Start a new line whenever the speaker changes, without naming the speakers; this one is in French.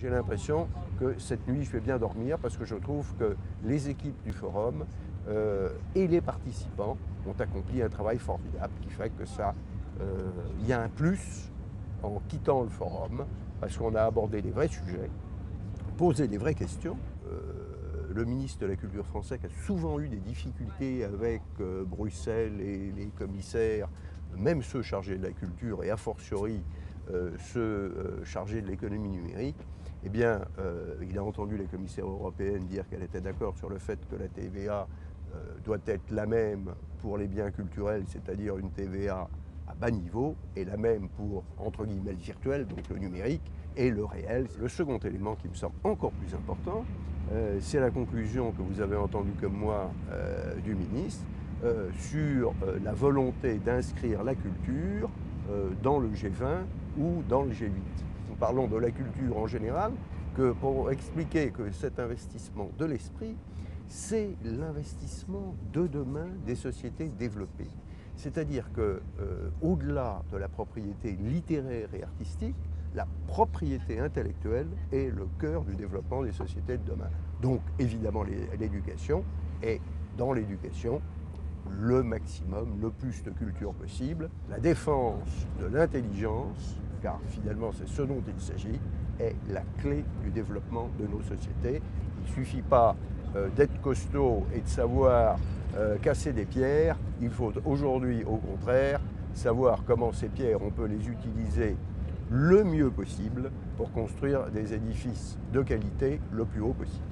J'ai l'impression que cette nuit, je vais bien dormir parce que je trouve que les équipes du forum et les participants ont accompli un travail formidable qui fait que il y a un plus en quittant le forum parce qu'on a abordé les vrais sujets, posé les vraies questions. Le ministre de la Culture français a souvent eu des difficultés avec Bruxelles et les commissaires, même ceux chargés de la culture et a fortiori ceux chargés de l'économie numérique. Eh bien, il a entendu les commissaires européennes dire qu'elle était d'accord sur le fait que la TVA doit être la même pour les biens culturels, c'est-à-dire une TVA à bas niveau, et la même pour, entre guillemets, le virtuel, donc le numérique, et le réel. Le second élément qui me semble encore plus important, c'est la conclusion que vous avez entendue comme moi du ministre sur la volonté d'inscrire la culture dans le G20 ou dans le G8. Nous parlons de la culture en général pour expliquer que cet investissement de l'esprit, c'est l'investissement de demain des sociétés développées. C'est-à-dire qu'au-delà de la propriété littéraire et artistique, la propriété intellectuelle est le cœur du développement des sociétés de demain. Donc évidemment l'éducation, et dans l'éducation, le maximum, le plus de culture possible, la défense de l'intelligence, car finalement c'est ce dont il s'agit, est la clé du développement de nos sociétés. Il ne suffit pas d'être costaud et de savoir casser des pierres, il faut aujourd'hui au contraire savoir comment ces pierres on peut les utiliser le mieux possible pour construire des édifices de qualité le plus haut possible.